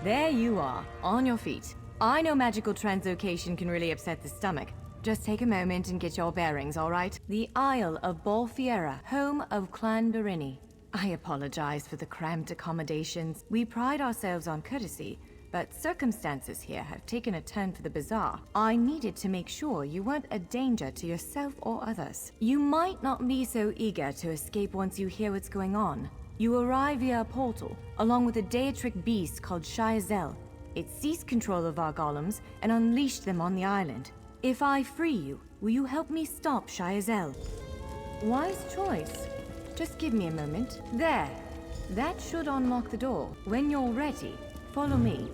There you are, on your feet. I know magical translocation can really upset the stomach. Just take a moment and get your bearings, all right? The Isle of Bolfiera, home of Clan Berini. I apologize for the cramped accommodations. We pride ourselves on courtesy, but circumstances here have taken a turn for the bizarre. I needed to make sure you weren't a danger to yourself or others. You might not be so eager to escape once you hear what's going on. You arrive via a portal, along with a Daetric beast called Shayazel. It seized control of our golems and unleashed them on the island. If I free you, will you help me stop Shayazel? Wise choice. Just give me a moment. There. That should unlock the door. When you're ready, follow me.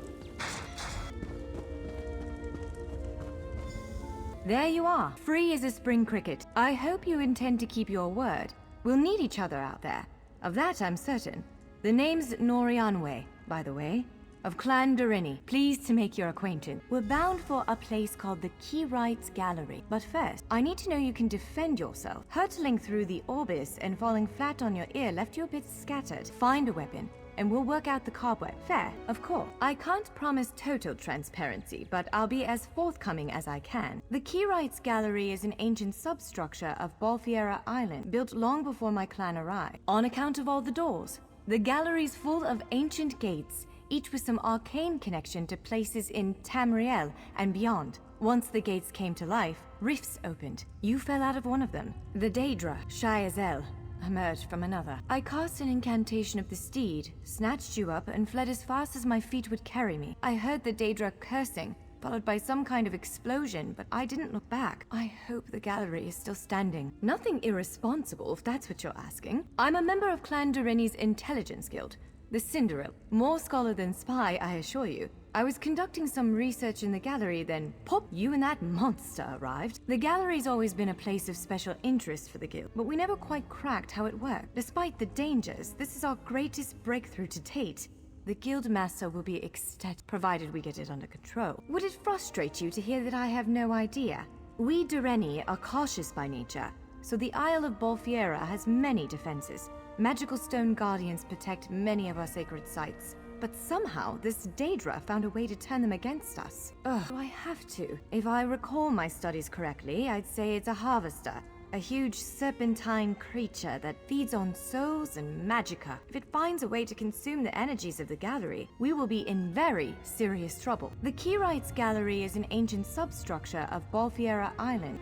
There you are, free as a spring cricket. I hope you intend to keep your word. We'll need each other out there. Of that I'm certain. The name's Norianwe, by the way, of Clan Berini. Pleased to make your acquaintance. We're bound for a place called the Keyrights Gallery. But first, I need to know you can defend yourself. Hurtling through the Orbis and falling flat on your ear left you a bit scattered. Find a weapon, and we'll work out the cobweb. Fair, of course. I can't promise total transparency, but I'll be as forthcoming as I can. The Keyrights Gallery is an ancient substructure of Bolfiera Island, built long before my clan arrived. On account of all the doors, the gallery's full of ancient gates, each with some arcane connection to places in Tamriel and beyond. Once the gates came to life, rifts opened. You fell out of one of them. The Daedra, Shayazel, emerged from another. I cast an incantation of the steed, snatched you up, and fled as fast as my feet would carry me. I heard the Daedra cursing, followed by some kind of explosion, but I didn't look back. I hope the gallery is still standing. Nothing irresponsible, if that's what you're asking. I'm a member of Clan Berini's Intelligence Guild, the Cinderella. More scholar than spy, I assure you. I was conducting some research in the gallery, then pop, you and that monster arrived. The gallery's always been a place of special interest for the guild, but we never quite cracked how it worked. Despite the dangers, this is our greatest breakthrough to date. The guild master will be ecstatic, provided we get it under control. Would it frustrate you to hear that I have no idea? We Dureni are cautious by nature, so the Isle of Bolfiera has many defenses. Magical stone guardians protect many of our sacred sites. But somehow, this Daedra found a way to turn them against us. Ugh, do I have to? If I recall my studies correctly, I'd say it's a harvester. A huge serpentine creature that feeds on souls and magicka. If it finds a way to consume the energies of the gallery, we will be in very serious trouble. The Keyrights Gallery is an ancient substructure of Bolfiera Island.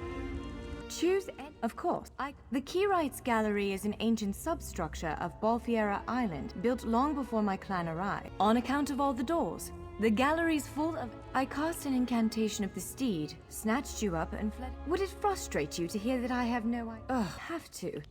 Choose any. Of course, The Keyrights Gallery is an ancient substructure of Bolfiera Island, built long before my clan arrived. On account of all the doors, the gallery's full of. I cast an incantation of the steed, snatched you up, and fled. Would it frustrate you to hear that I have no idea? Ugh, have to.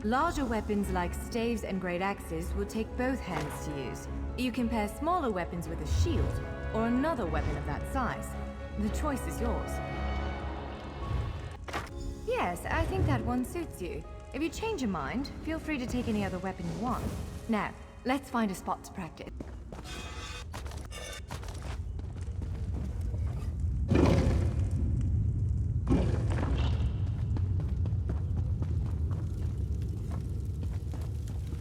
Larger weapons like staves and great axes will take both hands to use. You can pair smaller weapons with a shield, or another weapon of that size. The choice is yours. Yes, I think that one suits you. If you change your mind, feel free to take any other weapon you want. Now, let's find a spot to practice.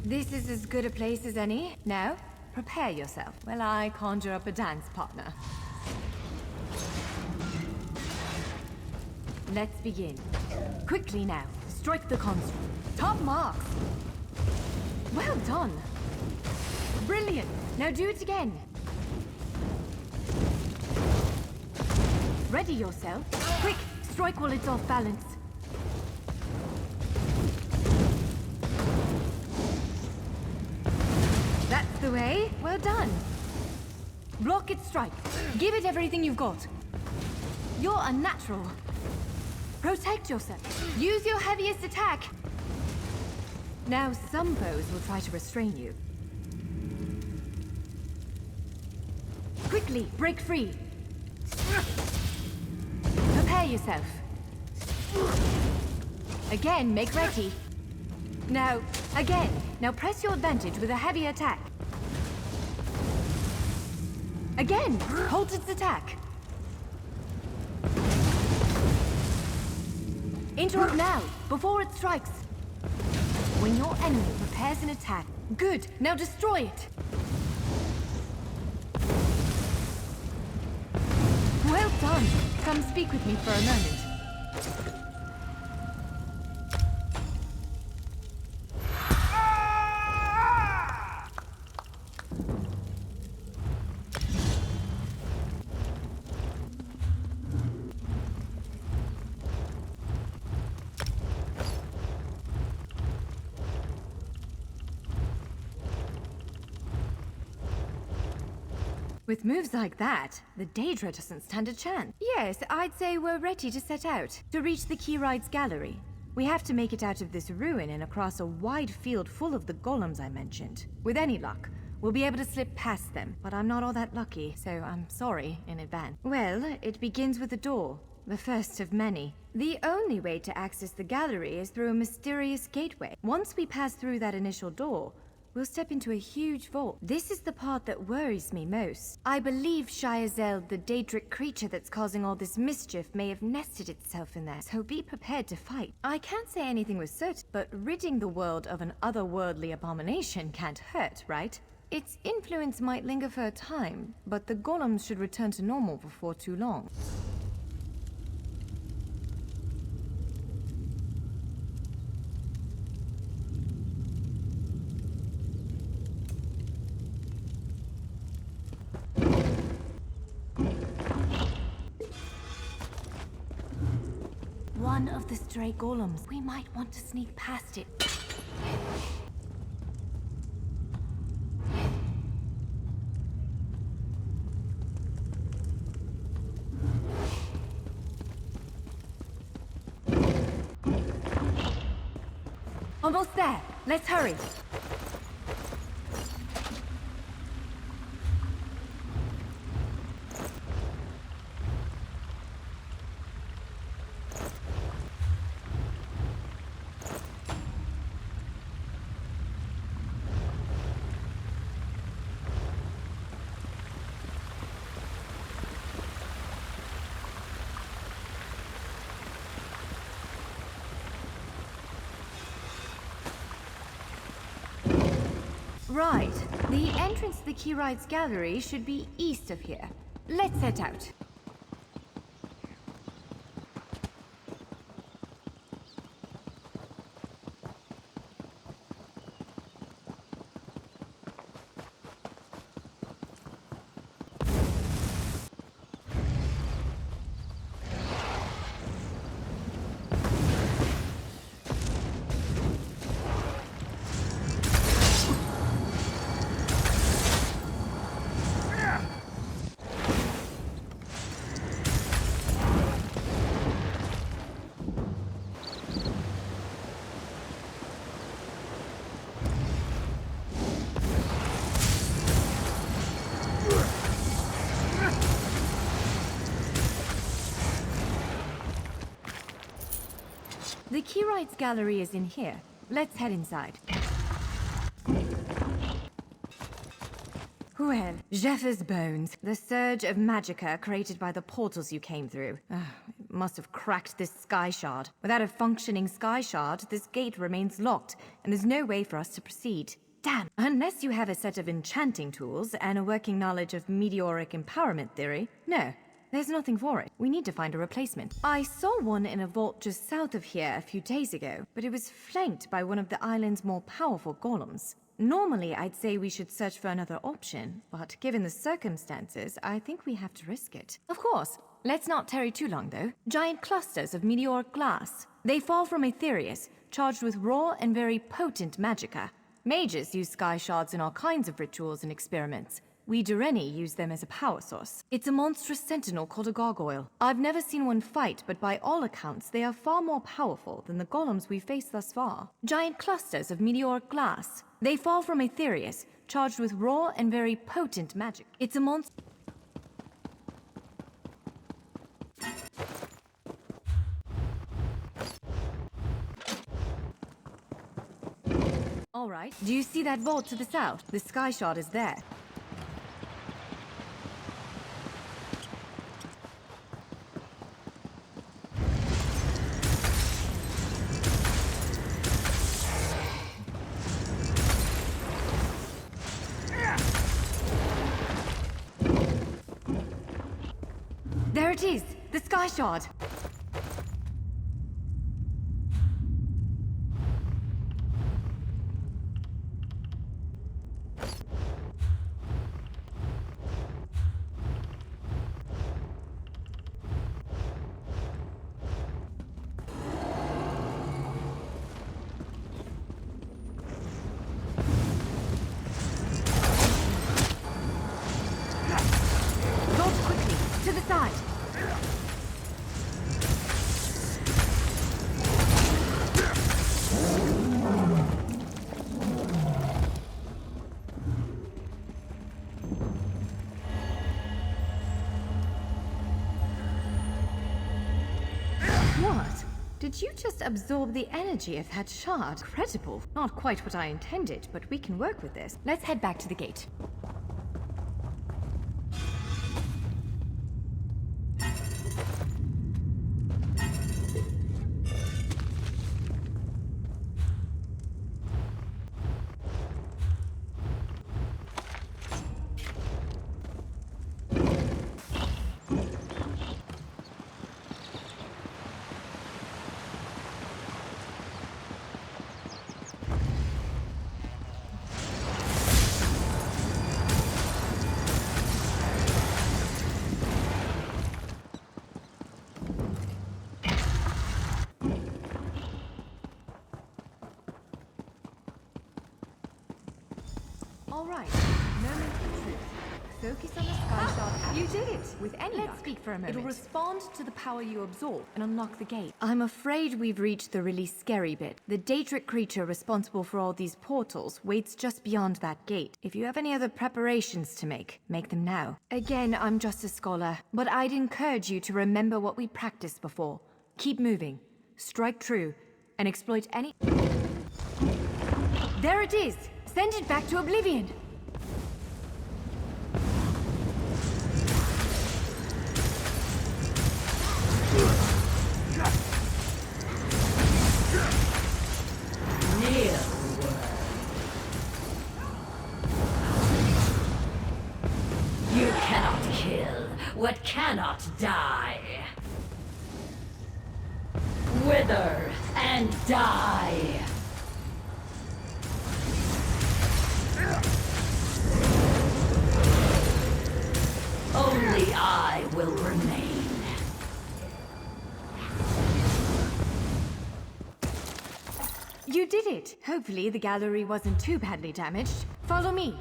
This is as good a place as any. Now, prepare yourself while I conjure up a dance partner. Let's begin. Quickly now, strike the construct. Top marks! Well done! Brilliant! Now do it again! Ready yourself. Quick, strike while it's off balance. That's the way. Well done. Block its strike. Give it everything you've got. You're a natural. Protect yourself. Use your heaviest attack. Now some foes will try to restrain you. Quickly, break free. Prepare yourself. Again, make ready. Now, again. Now press your advantage with a heavy attack. Again, hold its attack. Interrupt now, before it strikes. When your enemy prepares an attack, good, now destroy it. Well done. Come speak with me for a moment. With moves like that, the Daedra doesn't stand a chance. Yes, I'd say we're ready to set out. To reach the Keyride's gallery, we have to make it out of this ruin and across a wide field full of the golems I mentioned. With any luck, we'll be able to slip past them, but I'm not all that lucky, so I'm sorry in advance. Well, it begins with a door, the first of many. The only way to access the gallery is through a mysterious gateway. Once we pass through that initial door, we'll step into a huge vault. This is the part that worries me most. I believe Shiazel, the Daedric creature that's causing all this mischief, may have nested itself in there, so be prepared to fight. I can't say anything with certain, but ridding the world of an otherworldly abomination can't hurt, right? Its influence might linger for a time, but the golems should return to normal before too long. One of the stray golems. We might want to sneak past it. Almost there. Let's hurry. Right. The entrance to the Keyride's gallery should be east of here. Let's set out. The Keyride's gallery is in here. Let's head inside. Well, Jeffers' bones. The surge of magicka created by the portals you came through. It must have cracked this sky shard. Without a functioning sky shard, this gate remains locked, and there's no way for us to proceed. Damn! Unless you have a set of enchanting tools and a working knowledge of meteoric empowerment theory, no. There's nothing for it. We need to find a replacement. I saw one in a vault just south of here a few days ago, but it was flanked by one of the island's more powerful golems. Normally, I'd say we should search for another option, but given the circumstances, I think we have to risk it. Of course. Let's not tarry too long, though. Giant clusters of meteoric glass. They fall from Aetherius, charged with raw and very potent magicka. Mages use sky shards in all kinds of rituals and experiments. We Dureni use them as a power source. It's a monstrous sentinel called a gargoyle. I've never seen one fight, but by all accounts, they are far more powerful than the golems we've faced thus far. Giant clusters of meteoric glass. They fall from Aetherius, charged with raw and very potent magic. It's a monster. All right. Do you see that vault to the south? The sky shard is there. it is! The Sky Shard! Launch quickly! To the side! What? Did you just absorb the energy of that shard? Incredible. Not quite what I intended, but we can work with this. Let's head back to the gate. All right, moment of truth. Focus on the Sky Shard. You did it! With any luck. Let's speak for a moment. It'll respond to the power you absorb and unlock the gate. I'm afraid we've reached the really scary bit. The Daedric creature responsible for all these portals waits just beyond that gate. If you have any other preparations to make them now. Again, I'm just a scholar, but I'd encourage you to remember what we practiced before. Keep moving, strike true, and exploit any... There it is! Send it back to oblivion! You cannot kill what cannot die. Wither and die. Only I will remain. You did it! Hopefully the gallery wasn't too badly damaged. Follow me!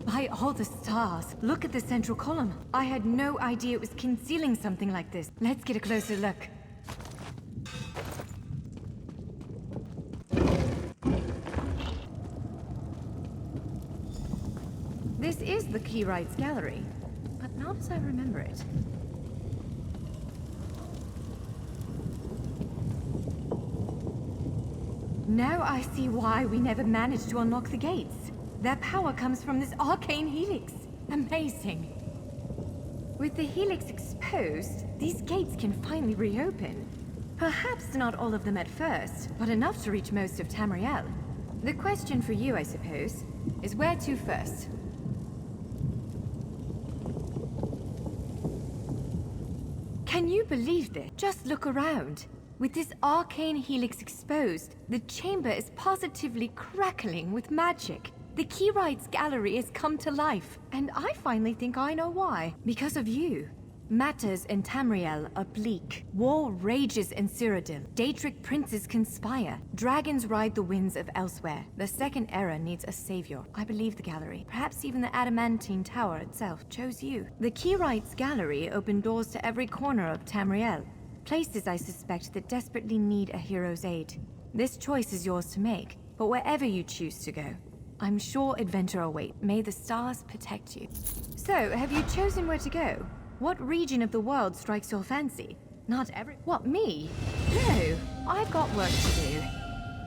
By all the stars, look at the central column. I had no idea it was concealing something like this. Let's get a closer look. This is the Keyrights Gallery, but not as I remember it. Now I see why we never managed to unlock the gates. Their power comes from this arcane helix. Amazing. With the helix exposed, these gates can finally reopen. Perhaps not all of them at first, but enough to reach most of Tamriel. The question for you, I suppose, is where to first? Can you believe this? Just look around. With this arcane helix exposed, the chamber is positively crackling with magic. The Keyrights Gallery has come to life, and I finally think I know why. Because of you. Matters in Tamriel are bleak. War rages in Cyrodiil. Daedric princes conspire. Dragons ride the winds of elsewhere. The Second Era needs a savior. I believe the gallery, perhaps even the Adamantine Tower itself, chose you. The Keyrights Gallery opened doors to every corner of Tamriel. Places, I suspect, that desperately need a hero's aid. This choice is yours to make, but wherever you choose to go, I'm sure adventure awaits. May the stars protect you. So, have you chosen where to go? What region of the world strikes your fancy? Not every... What, me? No, I've got work to do.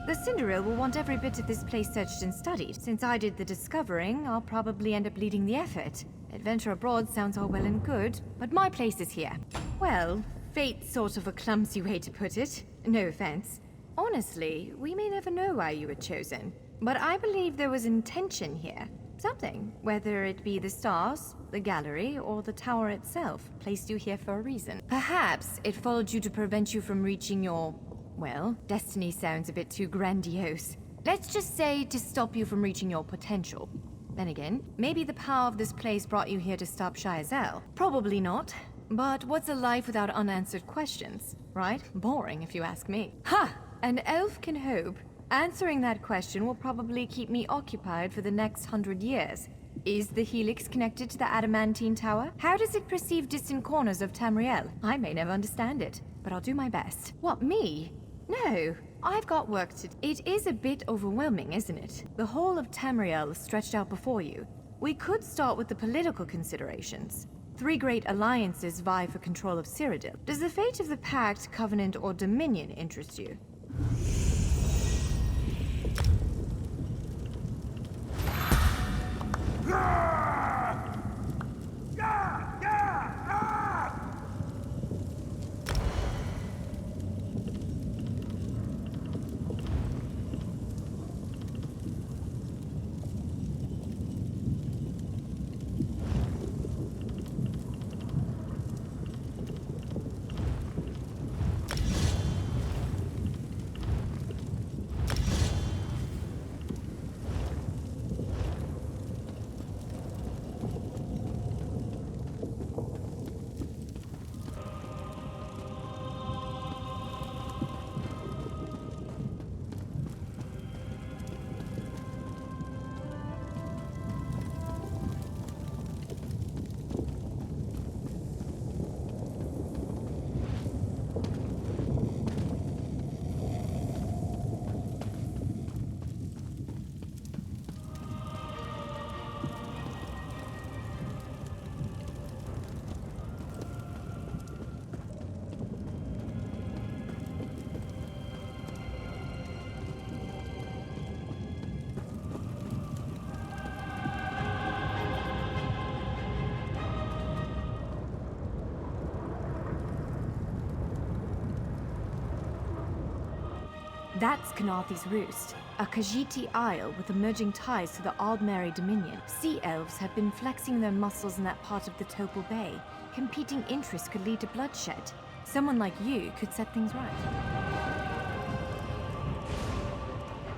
The Cinderil will want every bit of this place searched and studied. Since I did the discovering, I'll probably end up leading the effort. Adventure abroad sounds all well and good, but my place is here. Well, fate's sort of a clumsy way to put it. No offense. Honestly, we may never know why you were chosen, but I believe there was intention here. Something, whether it be the stars, the gallery, or the tower itself, placed you here for a reason. Perhaps it followed you to prevent you from reaching your... well, destiny sounds a bit too grandiose. Let's just say to stop you from reaching your potential. Then again, maybe the power of this place brought you here to stop Shayazel. Probably not. But what's a life without unanswered questions, right? Boring, if you ask me. Ha! An elf can hope. Answering that question will probably keep me occupied for the next 100 years. Is the Helix connected to the Adamantine Tower? How does it perceive distant corners of Tamriel? I may never understand it, but I'll do my best. What, me? No, I've got work to do. It is a bit overwhelming, isn't it? The whole of Tamriel is stretched out before you. We could start with the political considerations. 3 great alliances vie for control of Cyrodiil. Does the fate of the Pact, Covenant, or Dominion interest you? That's Kanathi's Roost, a Khajiiti isle with emerging ties to the Aldmeri Dominion. Sea elves have been flexing their muscles in that part of the Topal Bay. Competing interests could lead to bloodshed. Someone like you could set things right.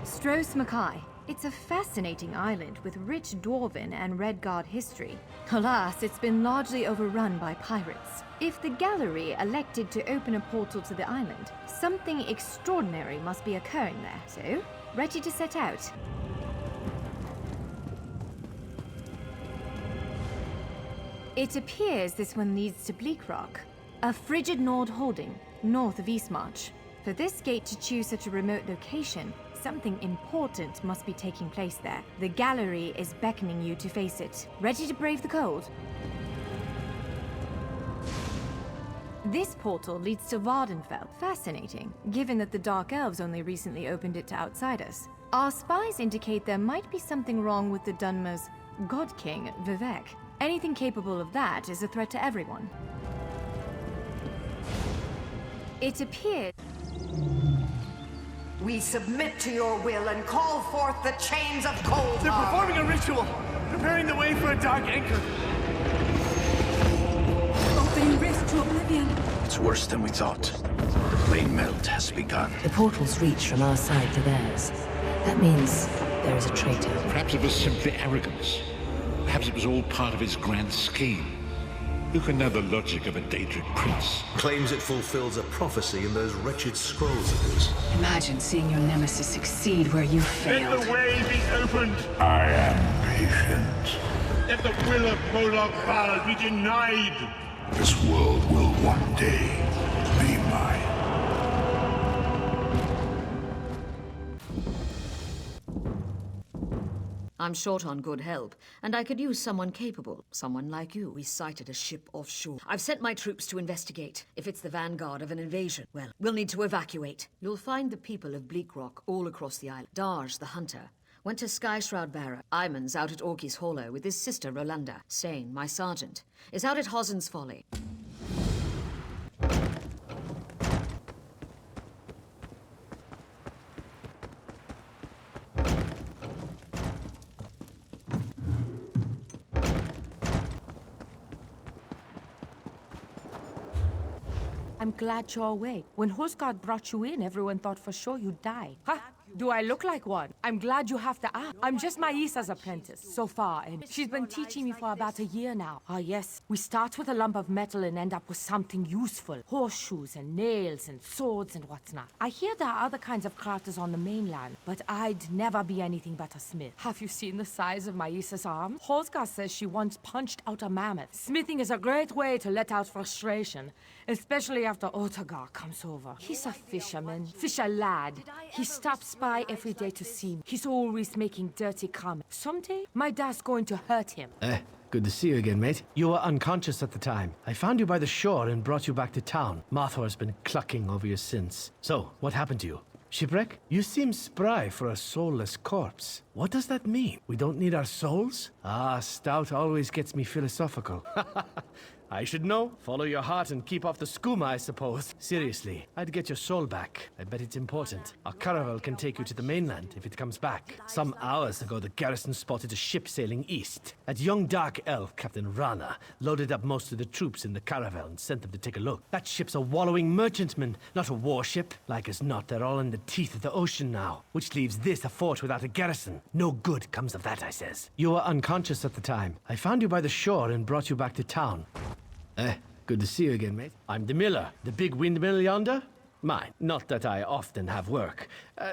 Stros Mackay. It's a fascinating island with rich Dwarven and Red Guard history. Alas, it's been largely overrun by pirates. If the gallery elected to open a portal to the island, something extraordinary must be occurring there. So, ready to set out? It appears this one leads to Bleak Rock, a frigid Nord holding, north of Eastmarch. For this gate to choose such a remote location, something important must be taking place there. The gallery is beckoning you to face it. Ready to brave the cold? This portal leads to Vardenfell. Fascinating, given that the Dark Elves only recently opened it to outsiders. Our spies indicate there might be something wrong with the Dunmer's God King, Vivek. Anything capable of that is a threat to everyone. It appears... We submit to your will and call forth the chains of cold. They're performing a ritual, preparing the way for a dark anchor. Opening rift to oblivion. It's worse than we thought. The plane melt has begun. The portal's reach from our side to theirs. That means there is a traitor. Perhaps it was simply arrogance. Perhaps it was all part of his grand scheme. Who can know the logic of a Daedric prince? Claims it fulfills a prophecy in those wretched scrolls of his. Imagine seeing your nemesis succeed where you failed. Let the way be opened. I am patient. Let the will of Bolog Bal be denied. This world will one day be mine. I'm short on good help, and I could use someone capable. Someone like you. We sighted a ship offshore. I've sent my troops to investigate. If it's the vanguard of an invasion, well, we'll need to evacuate. You'll find the people of Bleak Rock all across the island. Darj, the hunter, went to Sky Shroud Barrow. Iman's out at Orky's Hollow with his sister Rolanda. Sane, my sergeant, is out at Hossen's Folly. I'm glad you're awake. When Husgard brought you in, everyone thought for sure you'd die. Huh? Do I look like one? I'm glad you have to ask. I'm just Maisa's apprentice, so far, and she's been teaching me for about a year now. Ah, yes. We start with a lump of metal and end up with something useful. Horseshoes and nails and swords and what's not. I hear there are other kinds of crafters on the mainland, but I'd never be anything but a smith. Have you seen the size of Maisa's arm? Hosgar says she once punched out a mammoth. Smithing is a great way to let out frustration, especially after Otagar comes over. He's a fisherman, fisher lad. He stops by every day to see me. He's always making dirty comments. Someday, my dad's going to hurt him. Good to see you again, mate. You were unconscious at the time. I found you by the shore and brought you back to town. Marthor's been clucking over you since. So, what happened to you? Shipwreck? You seem spry for a soulless corpse. What does that mean? We don't need our souls? Ah, Stout always gets me philosophical. I should know. Follow your heart and keep off the skooma, I suppose. Seriously, I'd get your soul back. I bet it's important. Our caravel can take you to the mainland if it comes back. Some hours ago, the garrison spotted a ship sailing east. That young dark elf, Captain Rana, loaded up most of the troops in the caravel and sent them to take a look. That ship's a wallowing merchantman, not a warship. Like as not, they're all in the teeth of the ocean now, which leaves this a fort without a garrison. No good comes of that, I says. You were unconscious at the time. I found you by the shore and brought you back to town. Good to see you again, mate. I'm the miller. The big windmill yonder? Mine. Not that I often have work.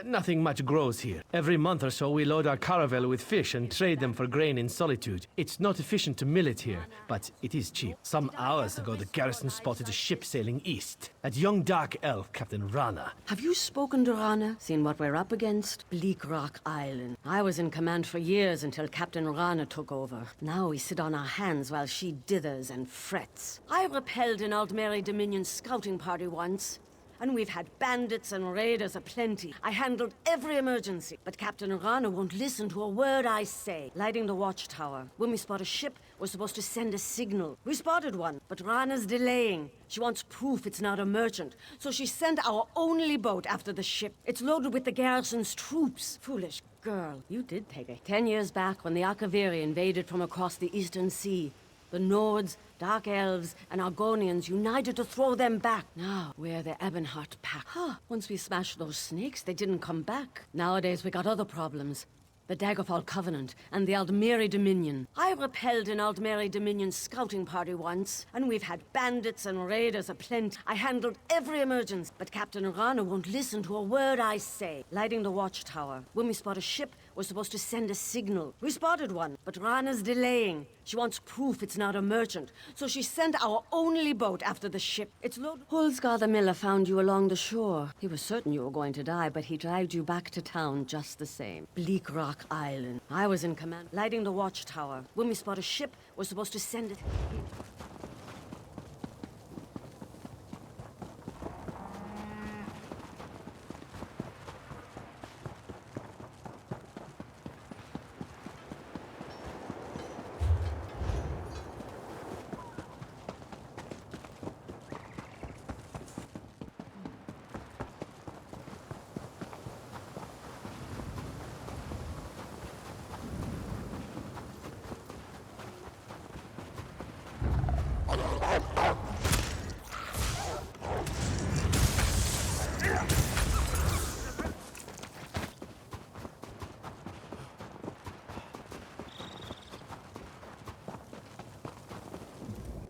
Nothing much grows here. Every month or so we load our caravel with fish and trade them for grain in solitude. It's not efficient to mill it here, but it is cheap. Some hours ago the garrison spotted a ship sailing east. That young dark elf, Captain Rana. Have you spoken to Rana? Seen what we're up against? Bleak Rock Island. I was in command for years until Captain Rana took over. Now we sit on our hands while she dithers and frets. I repelled an Aldmeri Dominion scouting party once. And we've had bandits and raiders aplenty. I handled every emergency, but Captain Rana won't listen to a word I say. Lighting the watchtower. When we spot a ship, we're supposed to send a signal. We spotted one, but Rana's delaying. She wants proof it's not a merchant, so she sent our only boat after the ship. It's loaded with the garrison's troops. Foolish girl. You did take it. 10 years back, when the Akaviri invaded from across the Eastern Sea, the Nords, Dark Elves, and Argonians united to throw them back. Now, we're the Ebonheart Pack. Once we smashed those snakes, they didn't come back. Nowadays, we got other problems. The Daggerfall Covenant, and the Aldmeri Dominion. I repelled an Aldmeri Dominion scouting party once, and we've had bandits and raiders aplenty. I handled every emergency, but Captain Rana won't listen to a word I say. Lighting the watchtower. When we spot a ship, we're supposed to send a signal. We spotted one, but Rana's delaying. She wants proof it's not a merchant, so she sent our only boat after the ship. It's loaded. Hulsgar the miller found you along the shore. He was certain you were going to die, but he dragged you back to town just the same. Bleak Rock Island. I was in command. Lighting the watchtower. When we spot a ship, we're supposed to send it.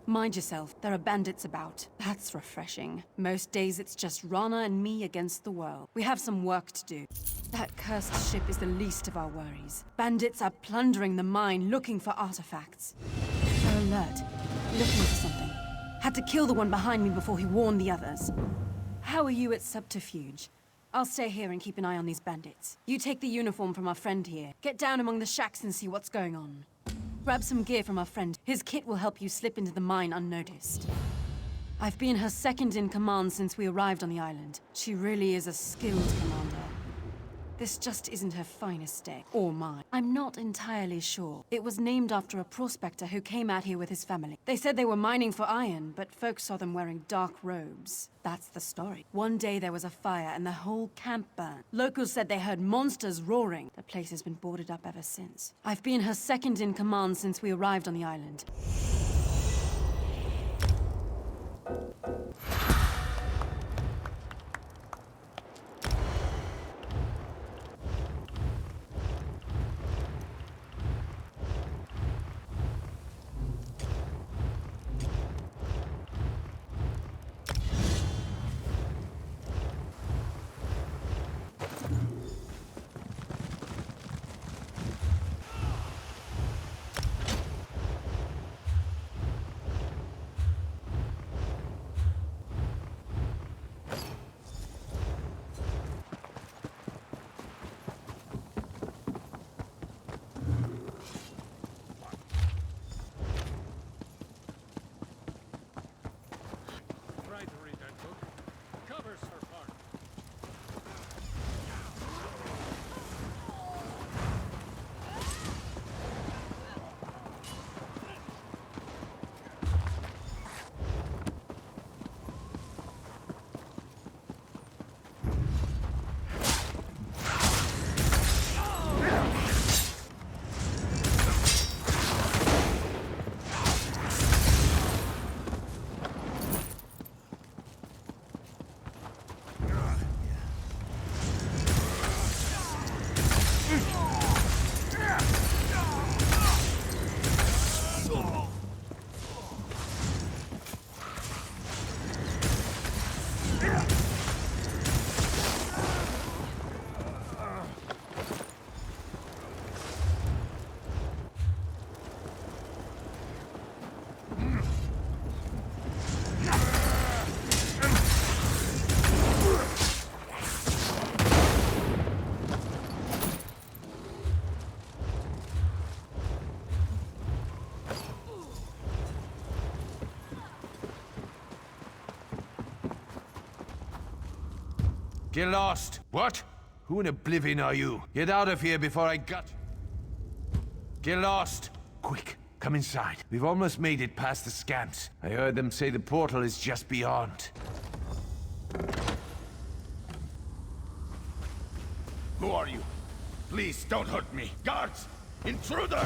Mind yourself, there are bandits about. That's refreshing. Most days it's just Rana and me against the world. We have some work to do. That cursed ship is the least of our worries. Bandits are plundering the mine, looking for artifacts. They're alert, looking for something. Had to kill the one behind me before he warned the others. How are you at subterfuge? I'll stay here and keep an eye on these bandits. You take the uniform from our friend here. Get down among the shacks and see what's going on. Grab some gear from our friend. His kit will help you slip into the mine unnoticed. I've been her second in command since we arrived on the island. She really is a skilled commander. This just isn't her finest day, or mine. I'm not entirely sure. It was named after a prospector who came out here with his family. They said they were mining for iron, but folks saw them wearing dark robes. That's the story. One day there was a fire and the whole camp burned. Locals said they heard monsters roaring. The place has been boarded up ever since. I've been her second in command since we arrived on the island. Get lost! What? Who in oblivion are you? Get out of here before I gut... Get lost! Quick, come inside. We've almost made it past the scamps. I heard them say the portal is just beyond. Who are you? Please don't hurt me. Guards! Intruder!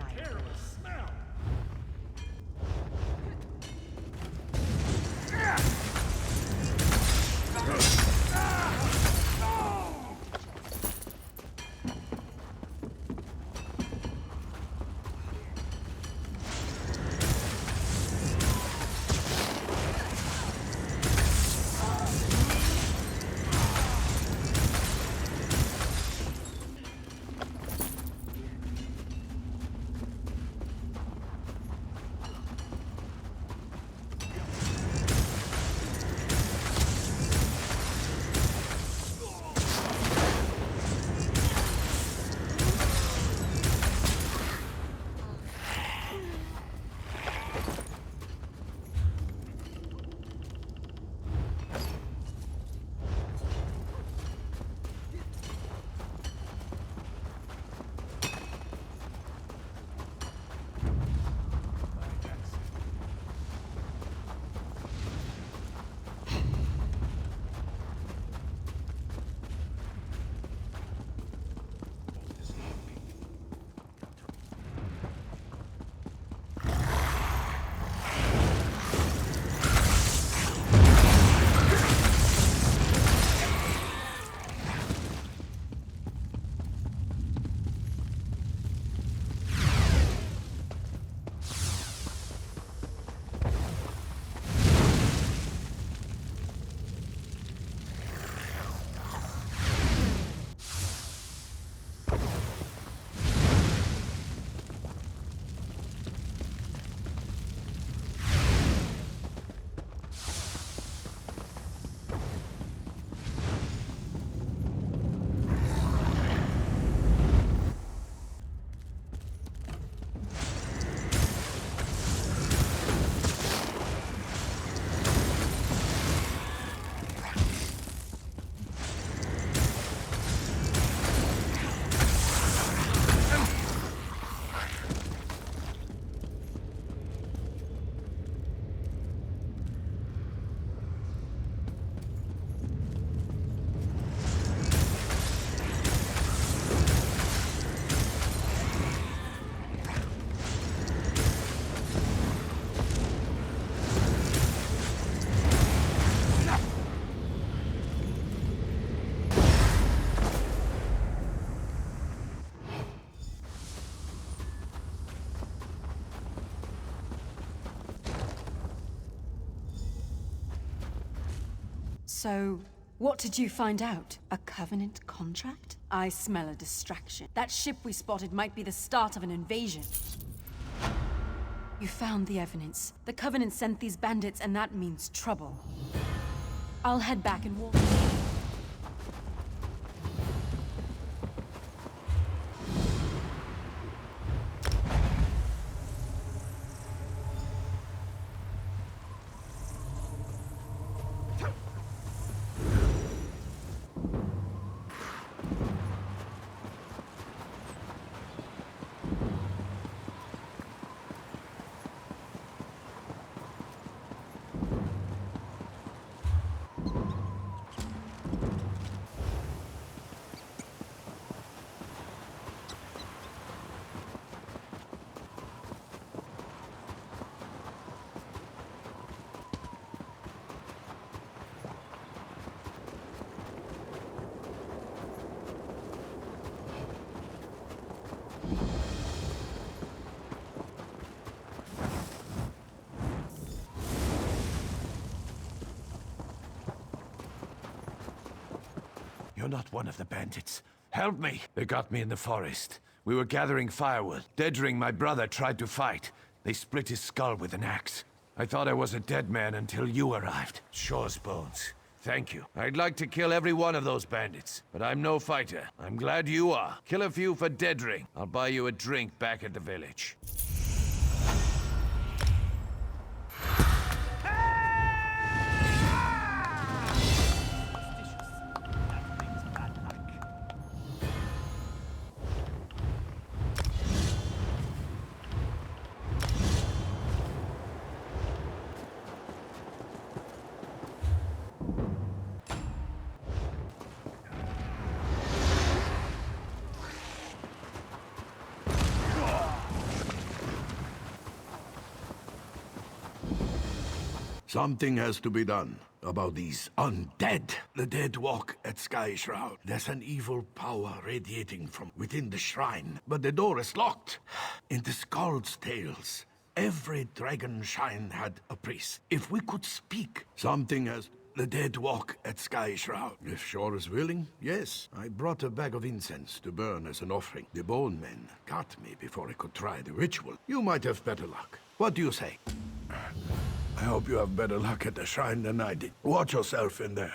night. Careless smell! So, what did you find out? A Covenant contract? I smell a distraction. That ship we spotted might be the start of an invasion. You found the evidence. The Covenant sent these bandits, and that means trouble. I'll head back and warn you. You're not one of the bandits. Help me! They got me in the forest. We were gathering firewood. Dedring, my brother, tried to fight. They split his skull with an axe. I thought I was a dead man until you arrived. Shore's bones. Thank you. I'd like to kill every one of those bandits, but I'm no fighter. I'm glad you are. Kill a few for Dedring. I'll buy you a drink back at the village. Something has to be done about these undead. The dead walk at Sky Shroud. There's an evil power radiating from within the shrine, but the door is locked. In the Skald's tales, every dragon shrine had a priest. If we could speak, something has... The dead walk at Sky Shroud. If Shore is willing, yes. I brought a bag of incense to burn as an offering. The bone men got me before I could try the ritual. You might have better luck. What do you say? I hope you have better luck at the shrine than I did. Watch yourself in there.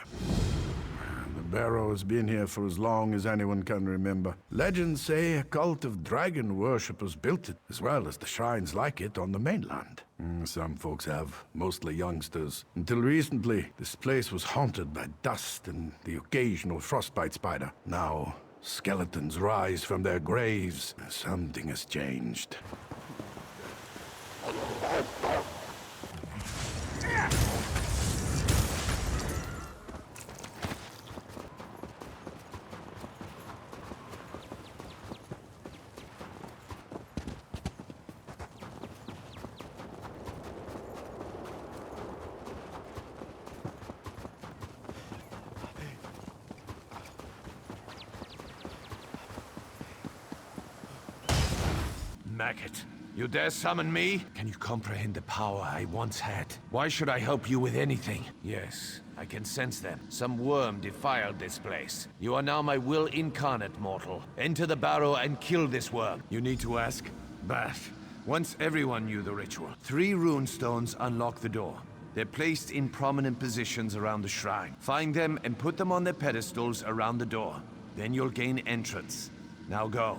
The barrow has been here for as long as anyone can remember. Legends say a cult of dragon worshippers built it, as well as the shrines like it on the mainland. Some folks have, mostly youngsters. Until recently, this place was haunted by dust and the occasional frostbite spider. Now, skeletons rise from their graves. Something has changed. Maggot, you dare summon me? Can you comprehend the power I once had? Why should I help you with anything? Yes, I can sense them. Some worm defiled this place. You are now my will incarnate, mortal. Enter the barrow and kill this worm. You need to ask? Bath. Once everyone knew the ritual. 3 rune stones unlock the door. They're placed in prominent positions around the shrine. Find them and put them on their pedestals around the door. Then you'll gain entrance. Now go.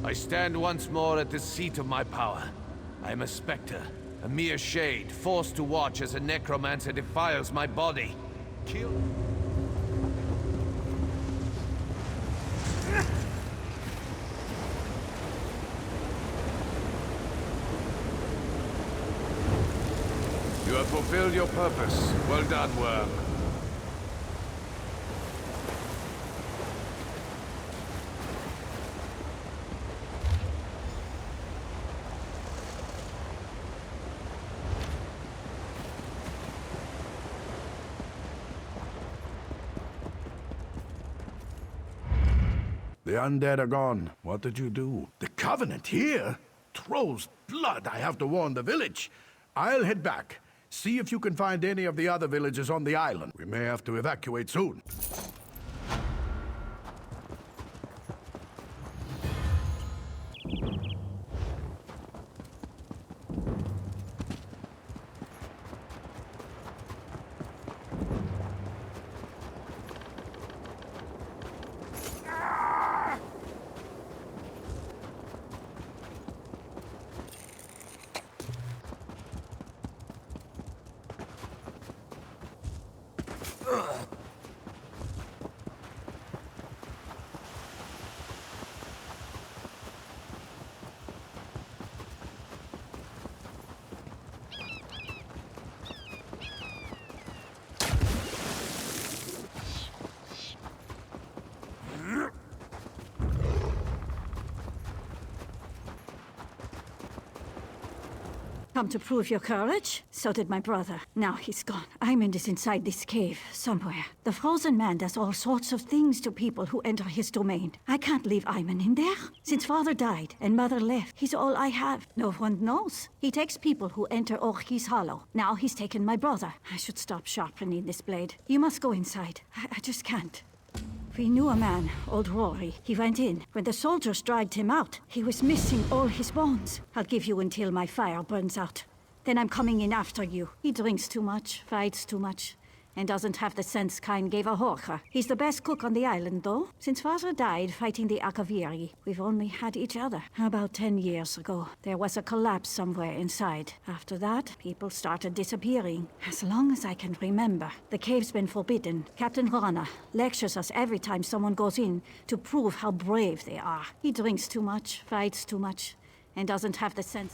I stand once more at the seat of my power. I am a specter, a mere shade, forced to watch as a necromancer defiles my body. Kill... You have fulfilled your purpose. Well done, worm. The undead are gone. What did you do? The Covenant here? Troll's blood. I have to warn the village. I'll head back. See if you can find any of the other villages on the island. We may have to evacuate soon. Come to prove your courage? So did my brother. Now he's gone. Aymond is inside this cave, somewhere. The Frozen Man does all sorts of things to people who enter his domain. I can't leave Aymond in there. Since father died and mother left, he's all I have. No one knows. He takes people who enter Orchi's Hollow. Now he's taken my brother. I should stop sharpening this blade. You must go inside. I just can't. We knew a man, old Rory. He went in. When the soldiers dragged him out, he was missing all his bones. I'll give you until my fire burns out. Then I'm coming in after you. He drinks too much, fights too much, and doesn't have the sense Kain gave a Horka. He's the best cook on the island, though. Since father died fighting the Akaviri, we've only had each other. About 10 years ago, there was a collapse somewhere inside. After that, people started disappearing. As long as I can remember, the cave's been forbidden. Captain Rana lectures us every time someone goes in to prove how brave they are. He drinks too much, fights too much, and doesn't have the sense.